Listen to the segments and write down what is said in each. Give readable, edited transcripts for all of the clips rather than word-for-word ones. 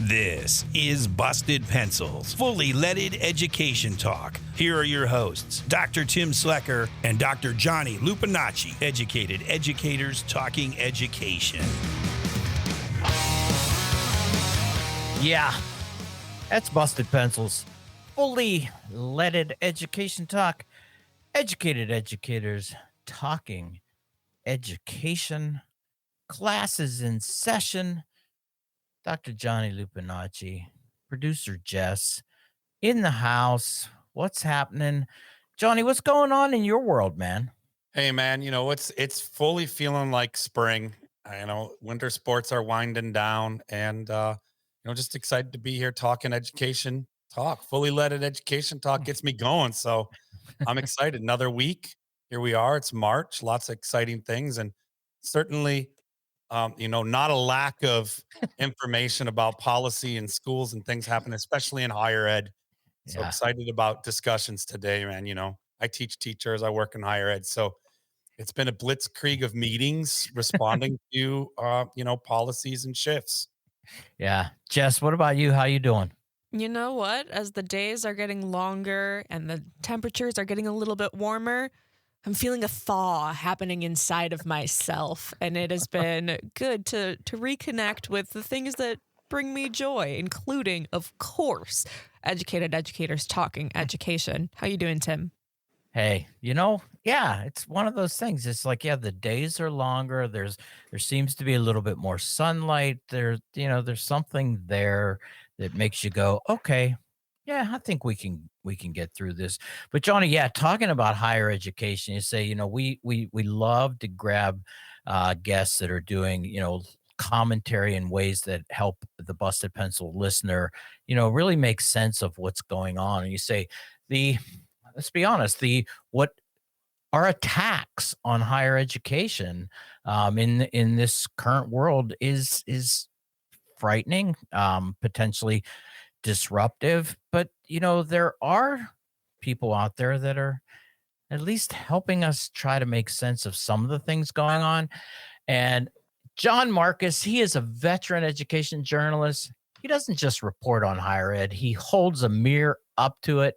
This is Busted Pencils, fully leaded education talk. Here are your hosts, Dr. Tim Slecker and Dr. Johnny Lupinacci, educated educators talking education. Yeah, that's Busted Pencils, fully leaded education talk. Educated educators talking education. Classes in session. Dr. Johnny Lupinacci, producer Jess, in the house. What's happening? Johnny, what's going on in your world, man? Hey man, it's fully feeling like spring. Winter sports are winding down, and just excited to be here talking education talk. Fully leaded education talk gets me going, so I'm excited. Another week, here we are. It's March, lots of exciting things, and certainly, not a lack of information about policy and schools and things happening, especially in higher ed. So Yeah. excited about discussions today, man. I teach teachers, I work in higher ed, so it's been a blitzkrieg of meetings responding to, policies and shifts. Yeah. Jess, what about you? How you doing? You know what? As the days are getting longer and the temperatures are getting a little bit warmer, I'm feeling a thaw happening inside of myself. And it has been good to reconnect with the things that bring me joy, including, of course, educated educators talking education. How you doing, Tim? Hey, yeah, it's one of those things. It's like, yeah, the days are longer. There seems to be a little bit more sunlight. There's something there that makes you go, okay, yeah, I think we can get through this. But Johnny, yeah, talking about higher education, you say, we love to grab guests that are doing, commentary in ways that help the Busted Pencil listener, really make sense of what's going on. And you say the let's be honest, the what are attacks on higher education in this current world is frightening, potentially disruptive. But there are people out there that are at least helping us try to make sense of some of the things going on. And John Marcus, he is a veteran education journalist. He doesn't just report on higher ed, he holds a mirror up to it.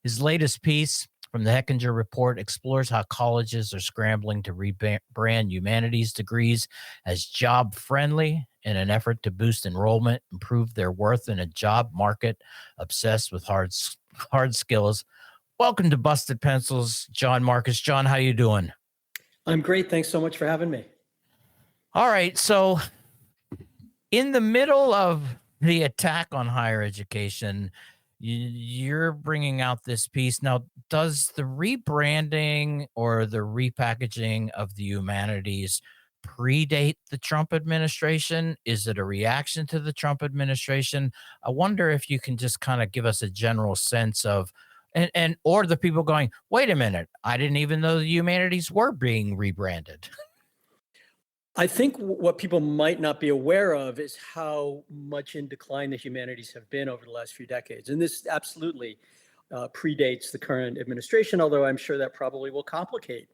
His latest piece from the Hechinger Report explores how colleges are scrambling to rebrand humanities degrees as job-friendly in an effort to boost enrollment, improve their worth in a job market obsessed with hard skills. Welcome to Busted Pencils, John Marcus. John, how you doing? I'm great. Thanks so much for having me. All right, so in the middle of the attack on higher education, you're bringing out this piece. Now, does the rebranding or the repackaging of the humanities predate the Trump administration? Is it a reaction to the Trump administration? I wonder if you can just kind of give us a general sense of, and or the people going, wait a minute, I didn't even know the humanities were being rebranded. I think what people might not be aware of is how much in decline the humanities have been over the last few decades. And this absolutely predates the current administration, although I'm sure that probably will complicate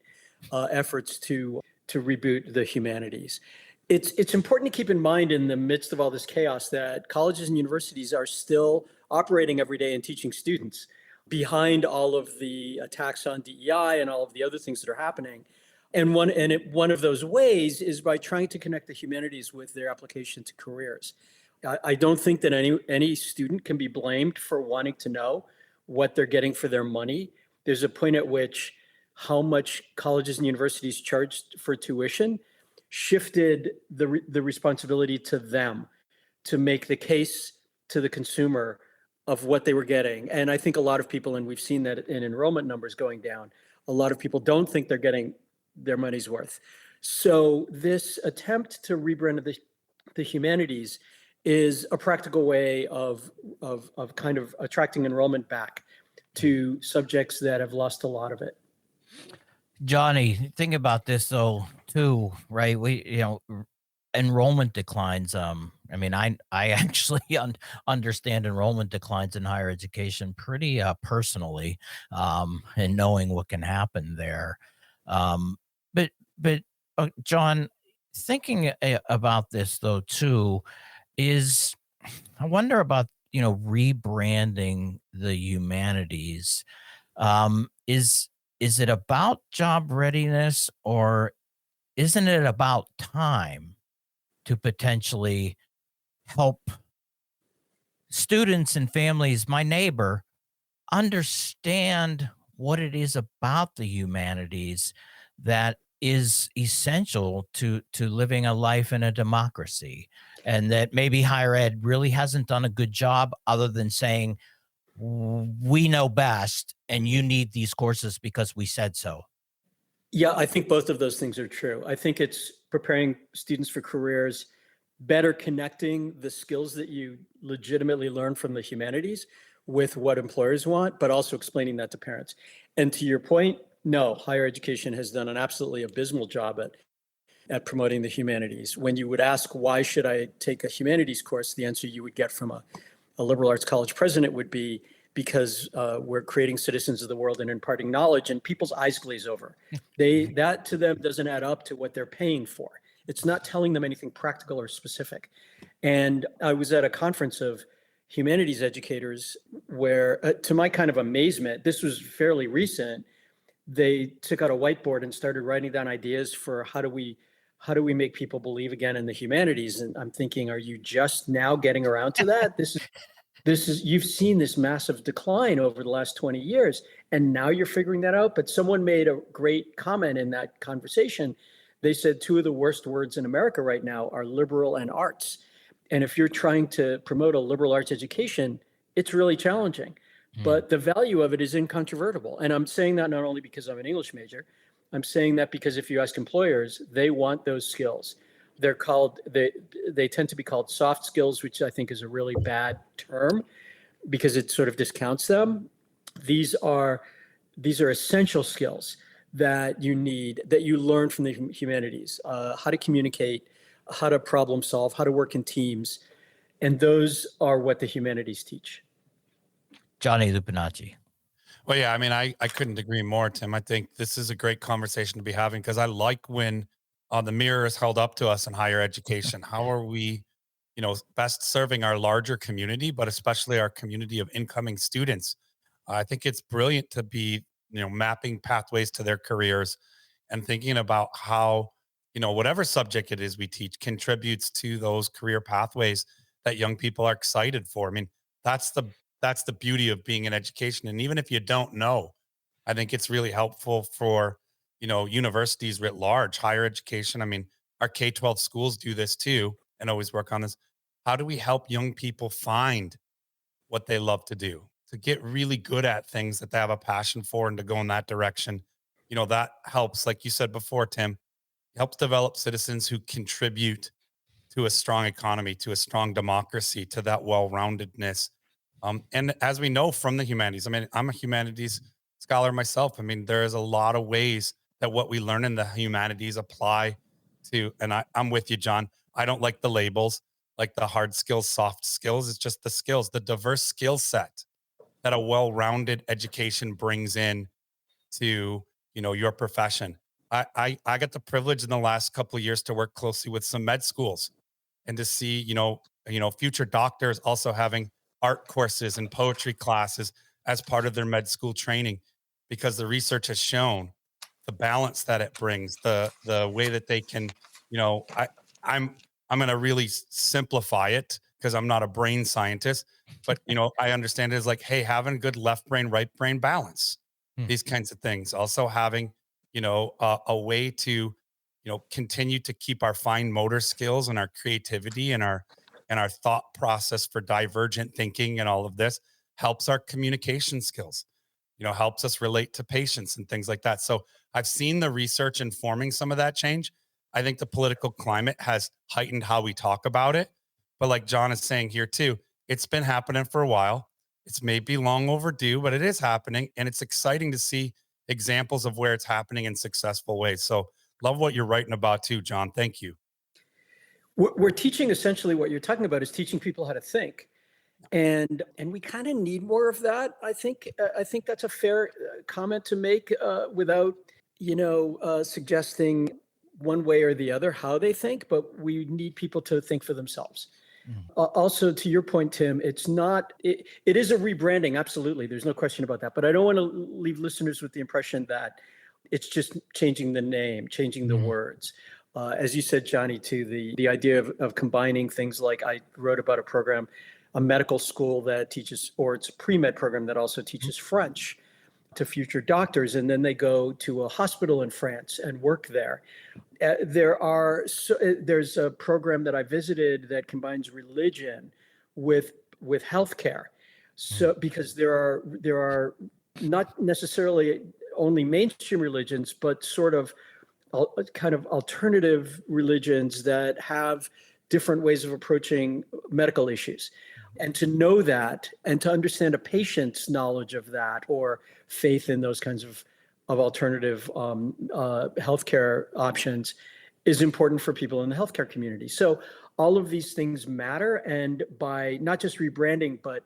efforts to reboot the humanities. It's important to keep in mind in the midst of all this chaos that colleges and universities are still operating every day and teaching students behind all of the attacks on DEI and all of the other things that are happening. And one of those ways is by trying to connect the humanities with their application to careers. I don't think that any student can be blamed for wanting to know what they're getting for their money. There's a point at which how much colleges and universities charged for tuition shifted the responsibility to them to make the case to the consumer of what they were getting. And I think a lot of people, and we've seen that in enrollment numbers going down, a lot of people don't think they're getting their money's worth. So this attempt to rebrand the humanities is a practical way of kind of attracting enrollment back to subjects that have lost a lot of it. Johnny, think about this though too, right? Enrollment declines. I mean, I actually understand enrollment declines in higher education pretty personally, and knowing what can happen there. But John, thinking about this though too, is I wonder about, rebranding the humanities. Is it about job readiness, or isn't it about time to potentially help students and families, my neighbor, understand what it is about the humanities that is essential to living a life in a democracy, and that maybe higher ed really hasn't done a good job other than saying we know best and you need these courses because we said so. Yeah, I think both of those things are true. I think it's preparing students for careers, better connecting the skills that you legitimately learn from the humanities with what employers want, but also explaining that to parents. And to your point, no, higher education has done an absolutely abysmal job at promoting the humanities. When you would ask, why should I take a humanities course? The answer you would get from a liberal arts college president would be, because we're creating citizens of the world and imparting knowledge, and people's eyes glaze over. That to them doesn't add up to what they're paying for. It's not telling them anything practical or specific. And I was at a conference of humanities educators where, to my kind of amazement, this was fairly recent, they took out a whiteboard and started writing down ideas for how do we make people believe again in the humanities. And I'm thinking, are you just now getting around to that? This is you've seen this massive decline over the last 20 years, and now you're figuring that out. But someone made a great comment in that conversation. They said two of the worst words in America right now are liberal and arts. And if you're trying to promote a liberal arts education, it's really challenging. Hmm. But the value of it is incontrovertible. And I'm saying that not only because I'm an English major, I'm saying that because if you ask employers, they want those skills. They tend to be called soft skills, which I think is a really bad term because it sort of discounts them. These are essential skills that you need, that you learn from the humanities, how to communicate, how to problem solve, how to work in teams. And those are what the humanities teach. Johnny Lupinacci. Well, yeah, I mean, I couldn't agree more, Tim. I think this is a great conversation to be having because I like when the mirror is held up to us in higher education. How are we, best serving our larger community, but especially our community of incoming students? I think it's brilliant to be, mapping pathways to their careers and thinking about how, whatever subject it is we teach contributes to those career pathways that young people are excited for. I mean, that's the that's the beauty of being in education. And even if you don't know, I think it's really helpful for, universities writ large, higher education. I mean, our K-12 schools do this too and always work on this. How do we help young people find what they love to do, to get really good at things that they have a passion for and to go in that direction? That helps, like you said before, Tim, helps develop citizens who contribute to a strong economy, to a strong democracy, to that well-roundedness. And as we know from the humanities, I mean, I'm a humanities scholar myself. I mean, there is a lot of ways that what we learn in the humanities apply to, and I'm with you, John. I don't like the labels, like the hard skills, soft skills. It's just the skills, the diverse skill set that a well-rounded education brings in to, your profession. I got the privilege in the last couple of years to work closely with some med schools and to see, future doctors also having art courses and poetry classes as part of their med school training, because the research has shown the balance that it brings, the way that they can, I'm I'm going to really simplify it because I'm not a brain scientist, but I understand it as like, hey, having good left brain, right brain balance, Hmm. these kinds of things. Also having, a way to, continue to keep our fine motor skills and our creativity and our thought process for divergent thinking and all of this helps our communication skills, helps us relate to patients and things like that. So I've seen the research informing some of that change. I think the political climate has heightened how we talk about it. But like John is saying here too, it's been happening for a while. It's maybe long overdue, but it is happening. And it's exciting to see examples of where it's happening in successful ways. So love what you're writing about too, John. Thank you. We're teaching, essentially what you're talking about is teaching people how to think. And we kind of need more of that. I think that's a fair comment to make, without suggesting one way or the other how they think, but we need people to think for themselves. Mm. Also, to your point, Tim, it is a rebranding. Absolutely. There's no question about that. But I don't want to leave listeners with the impression that it's just changing the name, changing the Mm. words. As you said, Johnny, to the idea of combining things like I wrote about a program, a medical school that teaches, or it's a pre-med program that also teaches French to future doctors, and then they go to a hospital in France and work there. There's a program that I visited that combines religion with healthcare. So because there are not necessarily only mainstream religions, but sort of kind of alternative religions that have different ways of approaching medical issues. And to know that and to understand a patient's knowledge of that or faith in those kinds of alternative healthcare options is important for people in the healthcare community. So all of these things matter, and by not just rebranding, but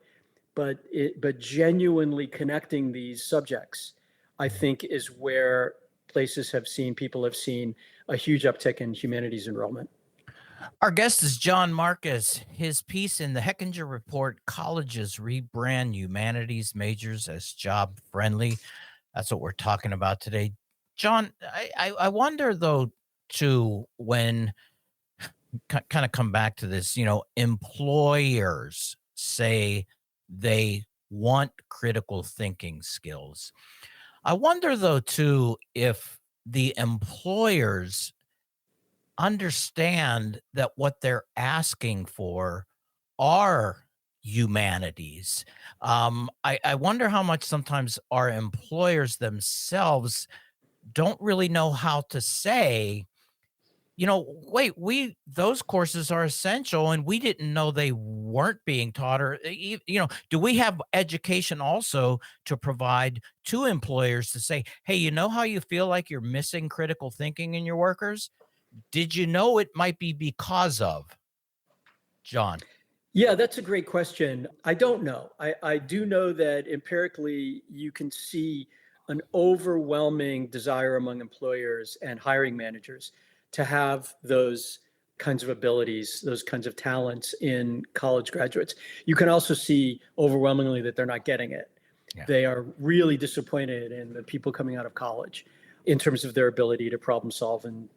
genuinely connecting these subjects, I think is where people have seen a huge uptick in humanities enrollment. Our guest is John Marcus. His piece in the Hechinger Report, Colleges Rebrand Humanities Majors as Job Friendly. That's what we're talking about today. John, I wonder though, too, when kind of come back to this, employers say they want critical thinking skills. I wonder though, too, if the employers understand that what they're asking for are humanities. I wonder how much sometimes our employers themselves don't really know how to say, wait, those courses are essential and we didn't know they weren't being taught, or do we have education also to provide to employers to say, hey, you know how you feel like you're missing critical thinking in your workers? Did you know it might be because of? John? Yeah, that's a great question. I don't know. I do know that empirically you can see an overwhelming desire among employers and hiring managers to have those kinds of abilities, those kinds of talents in college graduates. You can also see overwhelmingly that they're not getting it. Yeah. They are really disappointed in the people coming out of college in terms of their ability to problem solve and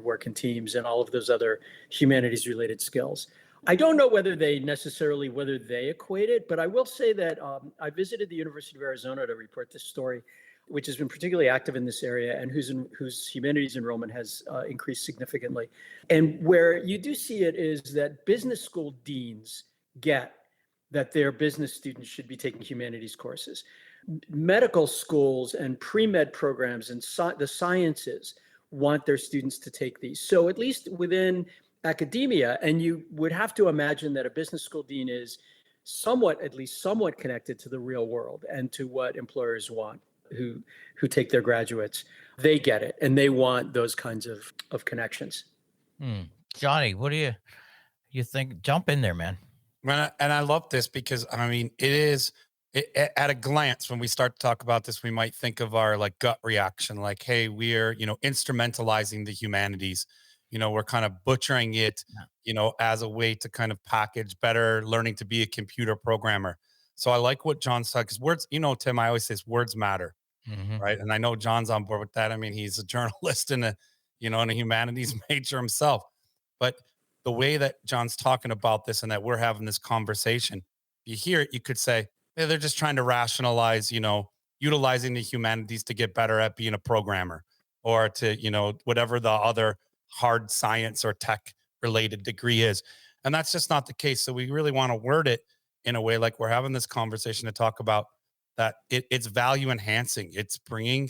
work in teams and all of those other humanities related skills. I don't know whether they equate it, but I will say that I visited the University of Arizona to report this story, which has been particularly active in this area and whose humanities enrollment has increased significantly. And where you do see it is that business school deans get that their business students should be taking humanities courses. Medical schools and pre-med programs and the sciences want their students to take these. So at least within academia, and you would have to imagine that a business school dean is at least somewhat connected to the real world and to what employers want who take their graduates. They get it, and they want those kinds of connections. Johnny, what do you think? Jump in there, man. And I love this because I mean, at a glance, when we start to talk about this, we might think of our like gut reaction, like, hey, we're, instrumentalizing the humanities, we're kind of butchering it, as a way to kind of package better learning to be a computer programmer. So I like what John said, because words, Tim, I always say words matter. Mm-hmm. Right. And I know John's on board with that. I mean, he's a journalist and a humanities major himself. But the way that John's talking about this and that we're having this conversation, you hear it, you could say, hey, they're just trying to rationalize, utilizing the humanities to get better at being a programmer or to, whatever the other hard science or tech related degree is. And that's just not the case. So we really want to word it in a way like we're having this conversation to talk about that it's value enhancing. It's bringing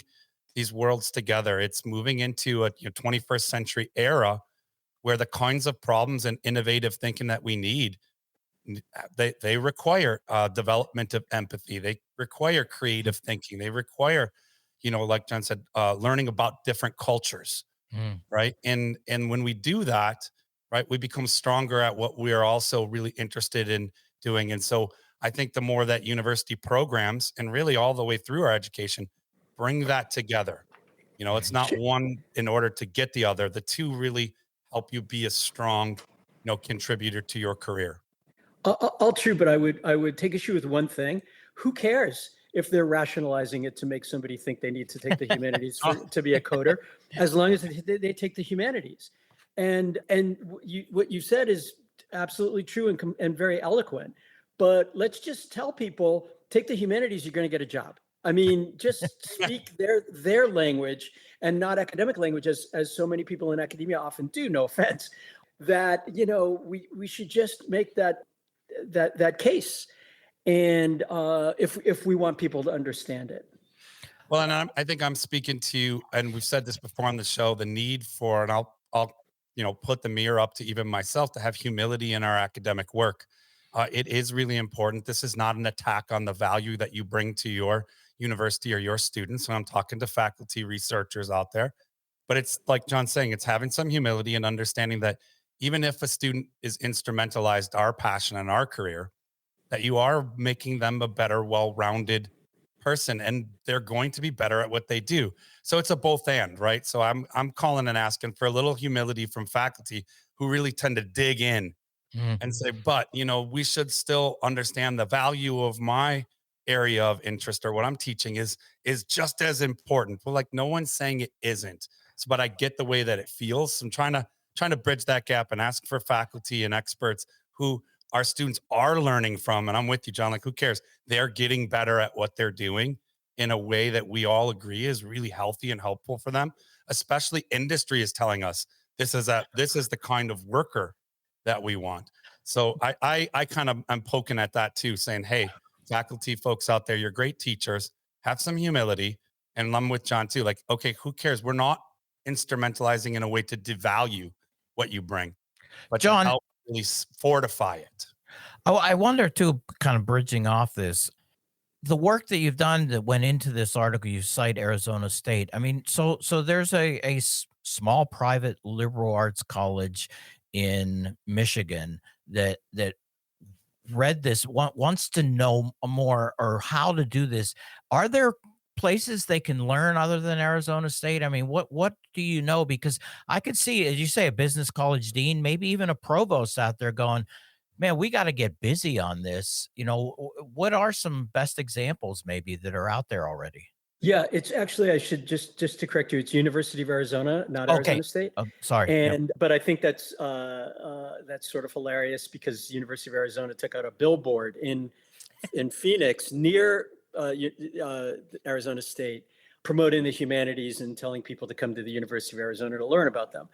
these worlds together. It's moving into a 21st century era where the kinds of problems and innovative thinking that we need, they require development of empathy. They require creative thinking. They require, like John said, learning about different cultures, right? And when we do that, right, we become stronger at what we are also really interested in doing. And so I think the more that university programs and really all the way through our education bring that together, it's not one in order to get the other. The two really help you be a strong contributor to your career. All true, but I would take issue with one thing. Who cares if they're rationalizing it to make somebody think they need to take the humanities to be a coder, as long as they take the humanities. And what you said is absolutely true and very eloquent. But let's just tell people, take the humanities, you're going to get a job. I mean, just speak their language and not academic language, as so many people in academia often do. No offense. That we should just make that case, and if we want people to understand it. Well, and I think I'm speaking to, and we've said this before on the show, the need for, and I'll put the mirror up to even myself, to have humility in our academic work. It is really important. This is not an attack on the value that you bring to your university or your students. And I'm talking to faculty, researchers out there, but it's like John's saying, it's having some humility and understanding that even if a student is instrumentalized our passion and our career, that you are making them a better, well-rounded person, and they're going to be better at what they do. So it's a both and, right? So I'm calling and asking for a little humility from faculty who really tend to dig in and say, but we should still understand the value of my area of interest, or what I'm teaching is just as important. But like, no one's saying it isn't. So, but I get the way that it feels. So I'm trying to bridge that gap and ask for faculty and experts who our students are learning from. And I'm with you, John. Like, who cares? They're getting better at what they're doing in a way that we all agree is really healthy and helpful for them. Especially industry is telling us this is the kind of worker that we want. So I kind of, I'm poking at that too, saying, hey, faculty folks out there, you're great teachers, have some humility. And I'm with John too. Like, okay, who cares? We're not instrumentalizing in a way to devalue what you bring, but John, to help really fortify it. Oh, I wonder too, kind of bridging off this, the work that you've done that went into this article, you cite Arizona State. I mean, so there's a small private liberal arts college in Michigan that read this, wants to know more or how to do this. Are there places they can learn other than Arizona State? I mean, what do you know? Because I could see, as you say, a business college dean, maybe even a provost out there going, man, we got to get busy on this. What are some best examples maybe that are out there already? Yeah, it's actually, I should just to correct you, it's University of Arizona, not Okay. Arizona State. Sorry. Yep. But I think that's sort of hilarious, because University of Arizona took out a billboard in Phoenix near Arizona State, promoting the humanities and telling people to come to the University of Arizona to learn about them.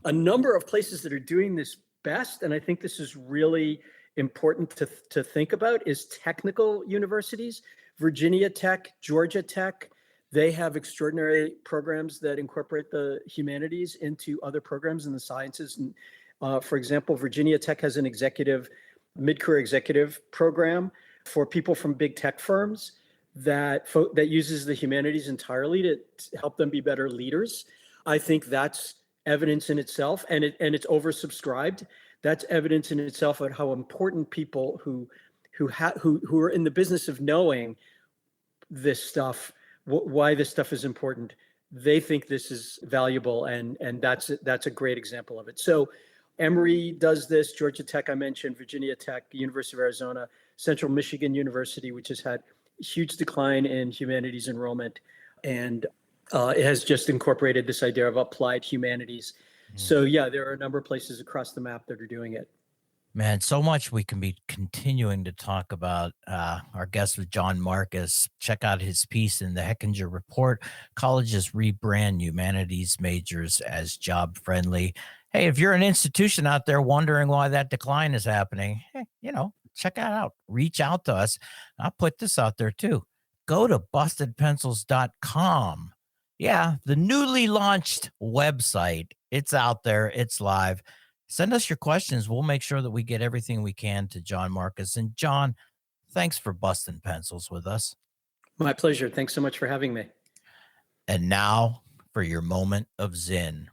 A number of places that are doing this best, and I think this is really important to think about, is technical universities. Virginia Tech, Georgia Tech, they have extraordinary programs that incorporate the humanities into other programs in the sciences. And for example, Virginia Tech has an mid-career executive program for people from big tech firms that uses the humanities entirely to help them be better leaders. I think that's evidence in itself, and it's oversubscribed. That's evidence in itself of how important people who are in the business of knowing this stuff, why this stuff is important, they think this is valuable, and that's a great example of it. So Emory does this, Georgia Tech I mentioned, Virginia Tech, University of Arizona, Central Michigan University, which has had huge decline in humanities enrollment, and it has just incorporated this idea of applied humanities. So yeah, there are a number of places across the map that are doing it. Man, so much we can be continuing to talk about. Our guest was John Marcus. Check out his piece in the Hechinger Report. Colleges rebrand humanities majors as job friendly. Hey, if you're an institution out there wondering why that decline is happening, hey, check that out. Reach out to us. I'll put this out there too. Go to bustedpencils.com. Yeah, the newly launched website. It's out there. It's live. Send us your questions. We'll make sure that we get everything we can to John Marcus. And John, thanks for busting pencils with us. My pleasure. Thanks so much for having me. And now for your moment of Zen.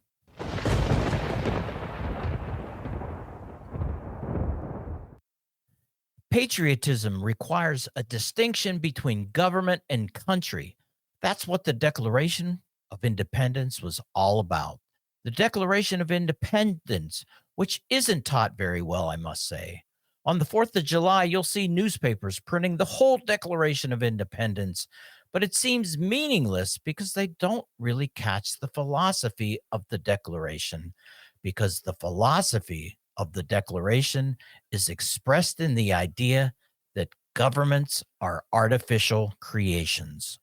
Patriotism requires a distinction between government and country. That's what the Declaration of Independence was all about. The Declaration of Independence which isn't taught very well, I must say. On the 4th of July, you'll see newspapers printing the whole Declaration of Independence, but it seems meaningless because they don't really catch the philosophy of the Declaration, because the philosophy of the Declaration is expressed in the idea that governments are artificial creations.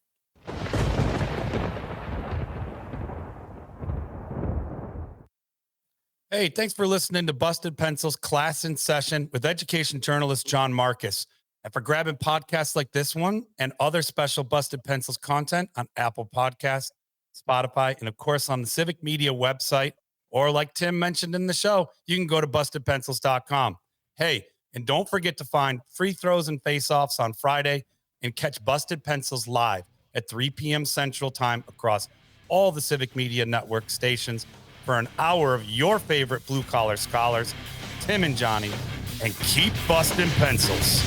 Hey, thanks for listening to Busted Pencils Class in Session with education journalist John Marcus. And for grabbing podcasts like this one and other special Busted Pencils content on Apple Podcasts, Spotify, and of course on the Civic Media website, or like Tim mentioned in the show, you can go to bustedpencils.com. Hey, and don't forget to find free throws and face-offs on Friday and catch Busted Pencils live at 3 p.m. Central Time across all the Civic Media Network stations for an hour of your favorite blue-collar scholars, Tim and Johnny, and keep busting pencils.